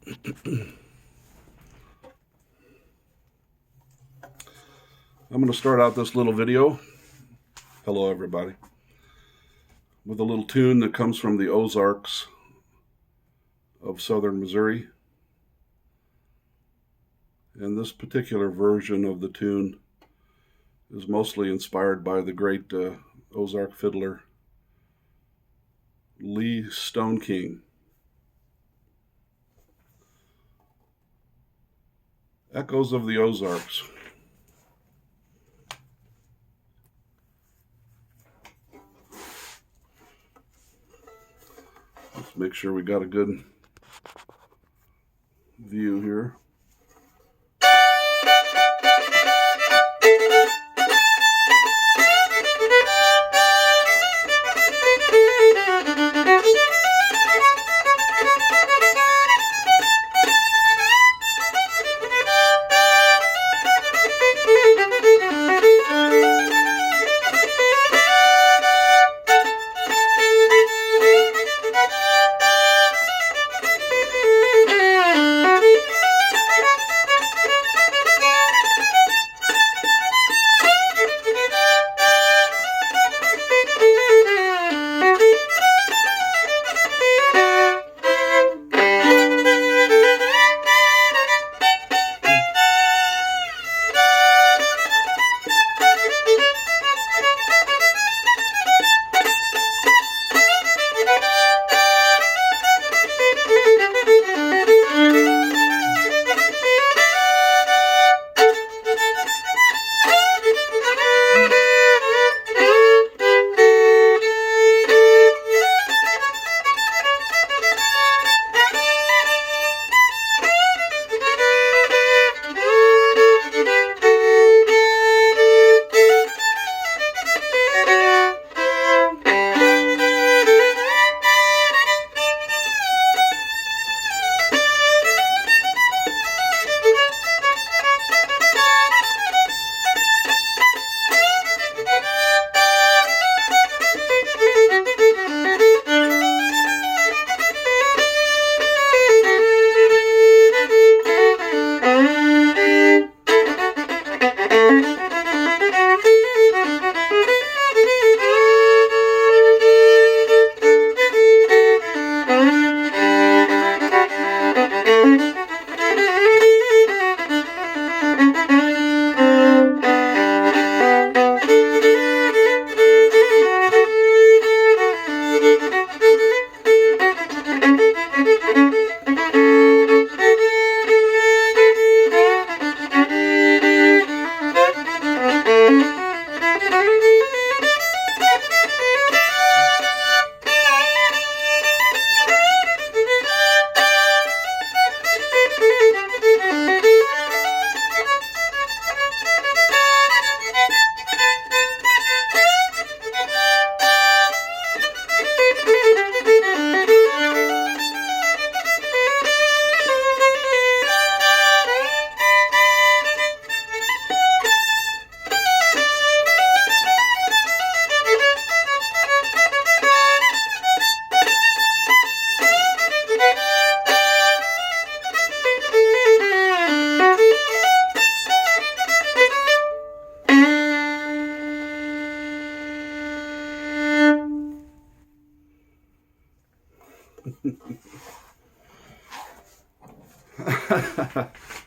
I'm going to start out this little video, hello everybody, with a little tune that comes from the Ozarks of southern Missouri. And this particular version of the tune is mostly inspired by the great Ozark fiddler Lee Stoneking. Echoes of the Ozarks. Let's make sure we got a good view here.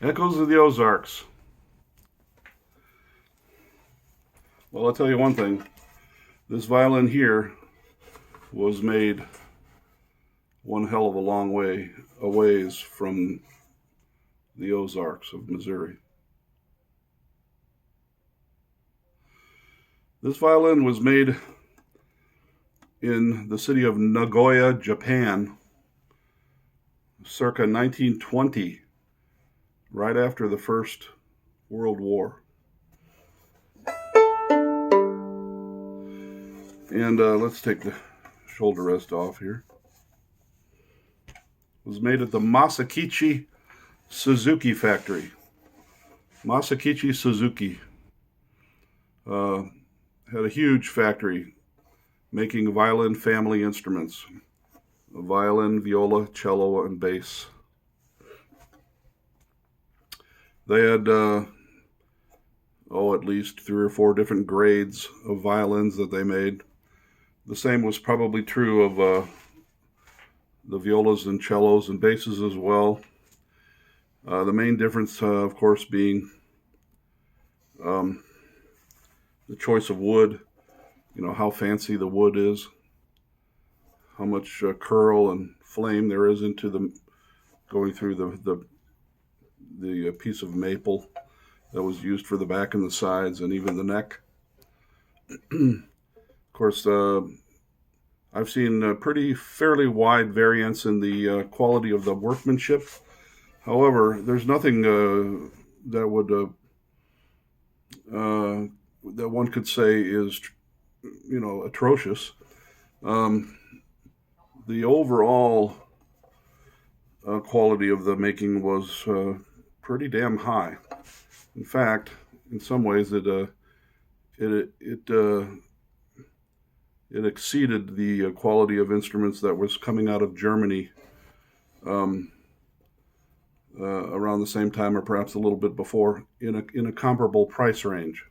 Echoes of the Ozarks. Well, I'll tell you one thing. This violin here was made one hell of a long way a ways from the Ozarks of Missouri. This violin was made in the city of Nagoya, Japan, circa 1920, right after the First World War. And let's take the shoulder rest off here. It was made at the Masakichi Suzuki factory. Masakichi Suzuki had a huge factory making violin family instruments: violin, viola, cello, and bass. They had, at least 3 or 4 different grades of violins that they made. The same was probably true of the violas and cellos and basses as well. The main difference, of course, being the choice of wood, how fancy the wood is, how much curl and flame there is into the going through the piece of maple that was used for the back and the sides and even the neck. Of course, I've seen fairly wide variance in the quality of the workmanship. However, there's nothing that would that one could say is, atrocious. The overall quality of the making was pretty damn high. In fact, in some ways, it exceeded the quality of instruments that was coming out of Germany around the same time, or perhaps a little bit before, in a comparable price range.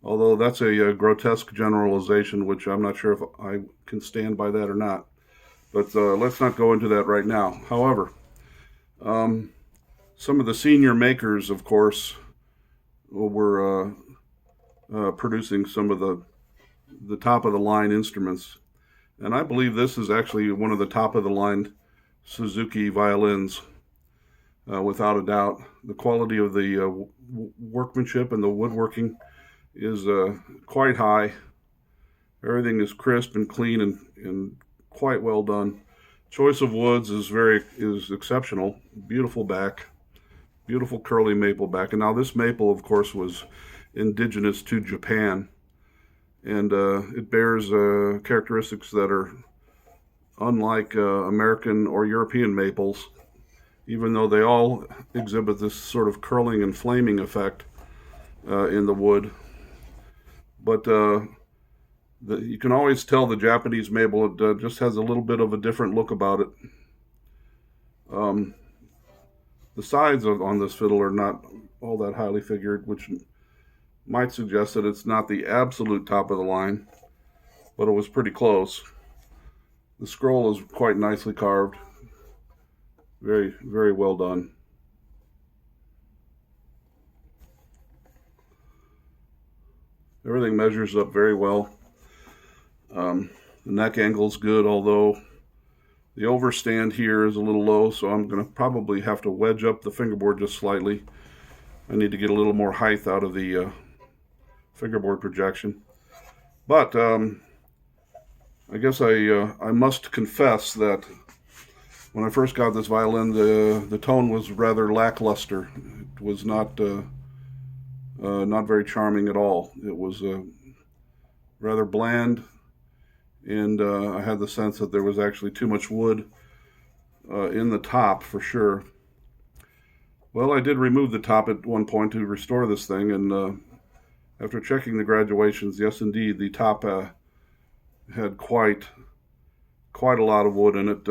Although that's a grotesque generalization, which I'm not sure if I can stand by that or not. But let's not go into that right now. However, some of the senior makers, of course, were producing some of the top of the line instruments, and I believe this is actually one of the top of the line Suzuki violins, without a doubt. The quality of the workmanship and the woodworking is quite high. Everything is crisp and clean and quite well done. Choice of woods is exceptional. Beautiful back, beautiful curly maple back. And now this maple, of course, was indigenous to Japan, and it bears characteristics that are unlike American or European maples, even though they all exhibit this sort of curling and flaming effect in the wood. But you can always tell the Japanese maple, it just has a little bit of a different look about it. The sides on this fiddle are not all that highly figured, which might suggest that it's not the absolute top of the line, but it was pretty close. The scroll is quite nicely carved. Very, very well done. Everything measures up very well. The neck angle's good, although the overstand here is a little low, so I'm going to probably have to wedge up the fingerboard just slightly. I need to get a little more height out of the fingerboard projection. But I guess I must confess that when I first got this violin, the tone was rather lackluster. It was not very charming at all. It was rather bland, and I had the sense that there was actually too much wood in the top for sure. Well, I did remove the top at one point to restore this thing, and after checking the graduations, yes, indeed, the top had quite a lot of wood in it.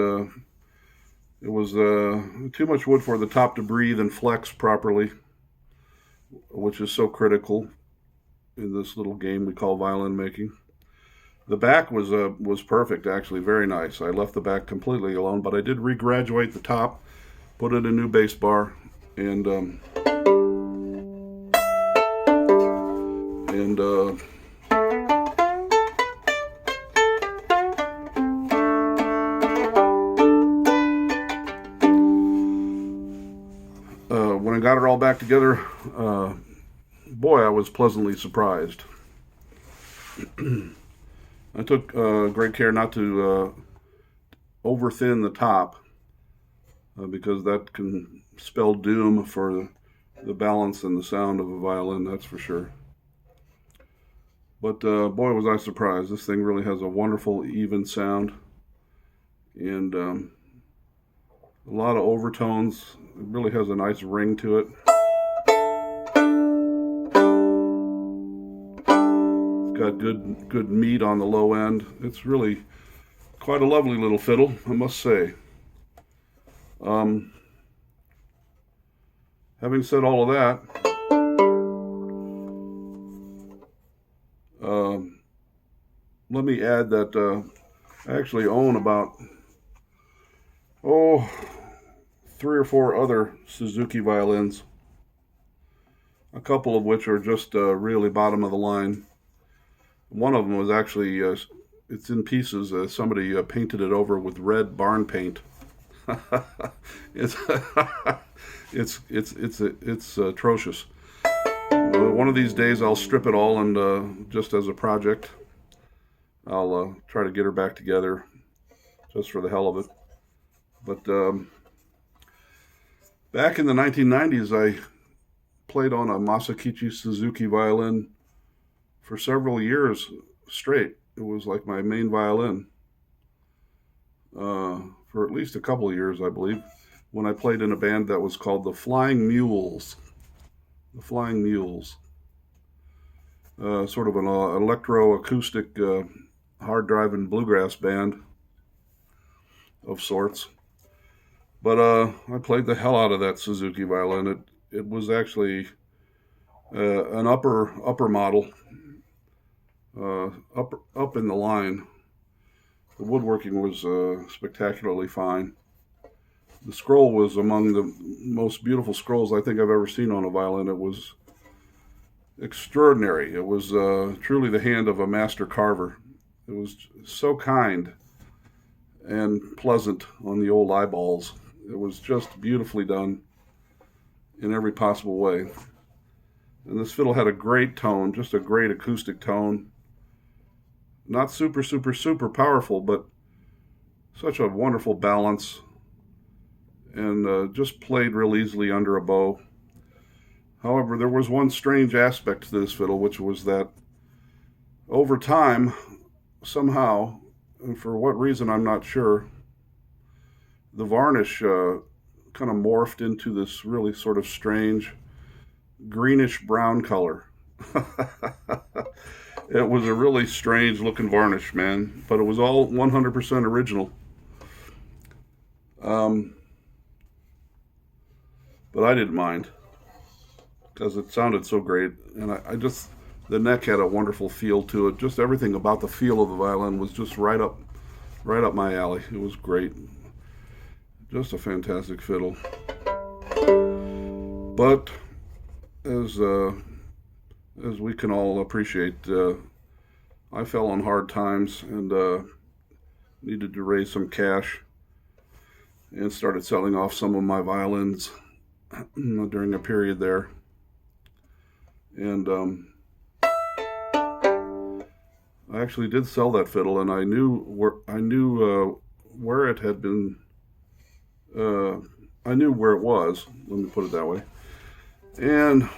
It was too much wood for the top to breathe and flex properly, which is so critical in this little game we call violin making. The back was perfect, actually, very nice. I left the back completely alone, but I did regraduate the top, put in a new bass bar, and when I got it all back together, boy, I was pleasantly surprised. I took great care not to over-thin the top, because that can spell doom for the balance and the sound of a violin, that's for sure. But boy, was I surprised. This thing really has a wonderful, even sound, and a lot of overtones. It really has a nice ring to it. It's got good meat on the low end. It's really quite a lovely little fiddle, I must say. Having said all of that, let me add that I actually own about, 3 or 4 other Suzuki violins, a couple of which are just really bottom of the line. One of them was actually, it's in pieces. Somebody painted it over with red barn paint. it's it's atrocious. One of these days I'll strip it all, and just as a project, I'll try to get her back together, just for the hell of it. But back in the 1990s, I played on a Masakichi Suzuki violin for several years straight. It was like my main violin for at least a couple of years, I believe, when I played in a band that was called the Flying Mules. The Flying Mules. Sort of an electro-acoustic, hard-driving bluegrass band of sorts. But I played the hell out of that Suzuki violin. It was actually an upper model, up in the line. The woodworking was spectacularly fine. The scroll was among the most beautiful scrolls I think I've ever seen on a violin. It was extraordinary. It was truly the hand of a master carver. It was so kind and pleasant on the old eyeballs. It was just beautifully done in every possible way. And this fiddle had a great tone, just a great acoustic tone. Not super, super, super powerful, but such a wonderful balance. And just played real easily under a bow. However, there was one strange aspect to this fiddle, which was that over time, somehow, and for what reason I'm not sure, the varnish kind of morphed into this really sort of strange greenish brown color. It was a really strange looking varnish, man, but it was all 100% original. But I didn't mind because it sounded so great, and I just, the neck had a wonderful feel to it. Just everything about the feel of the violin was just right up my alley. It was great. Just a fantastic fiddle. But as we can all appreciate, I fell on hard times and needed to raise some cash, and started selling off some of my violins during a period there. And I actually did sell that fiddle, and I knew where it had been. I knew where it was. Let me put it that way. And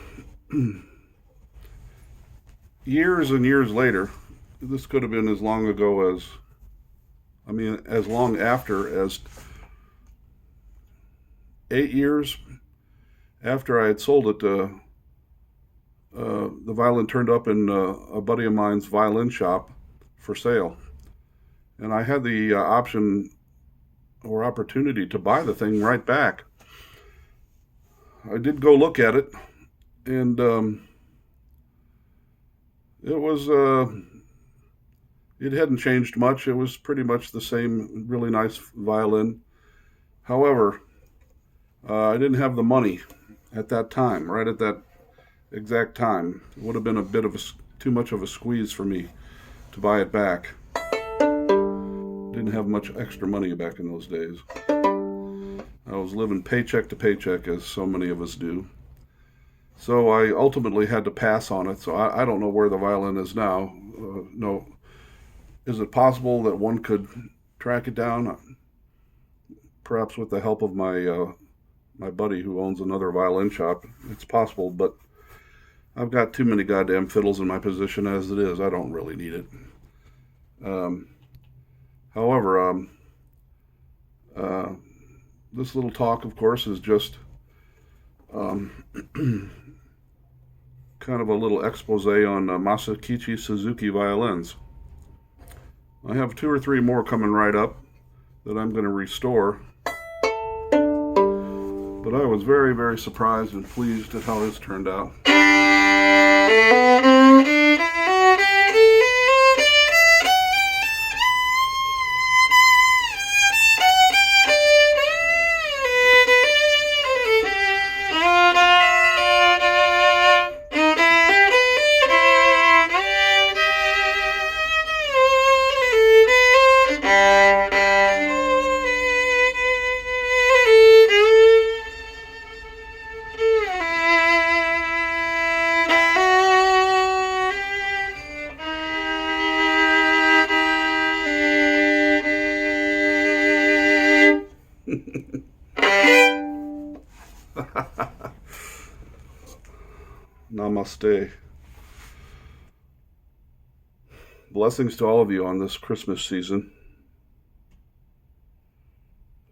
years and years later, this could have been as long ago as, as long after as 8 years after I had sold it. The violin turned up in a buddy of mine's violin shop for sale, and I had the option or opportunity to buy the thing right back. I did go look at it, and it was it hadn't changed much. It was pretty much the same really nice violin. However, I didn't have the money at that time, right at that exact time. It would have been a bit of too much of a squeeze for me to buy it back. Didn't have much extra money back in those days. I was living paycheck to paycheck, as so many of us do. So I ultimately had to pass on it. So I don't know where the violin is now. No, is it possible that one could track it down? Perhaps with the help of my my buddy who owns another violin shop. It's possible, but I've got too many goddamn fiddles in my possession as it is. I don't really need it. However, this little talk, of course, is just kind of a little expose on Masakichi Suzuki violins. I have 2 or 3 more coming right up that I'm going to restore. But I was very, very surprised and pleased at how this turned out. Namaste. Blessings to all of you on this Christmas season.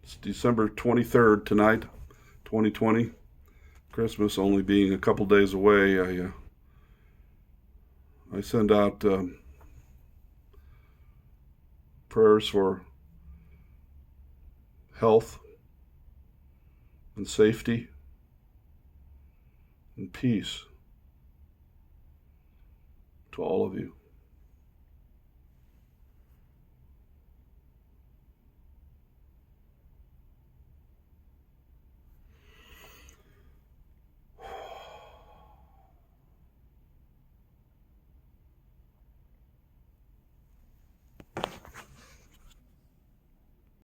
It's December 23rd tonight, 2020. Christmas only being a couple days away. I send out prayers for health and safety and peace to all of you.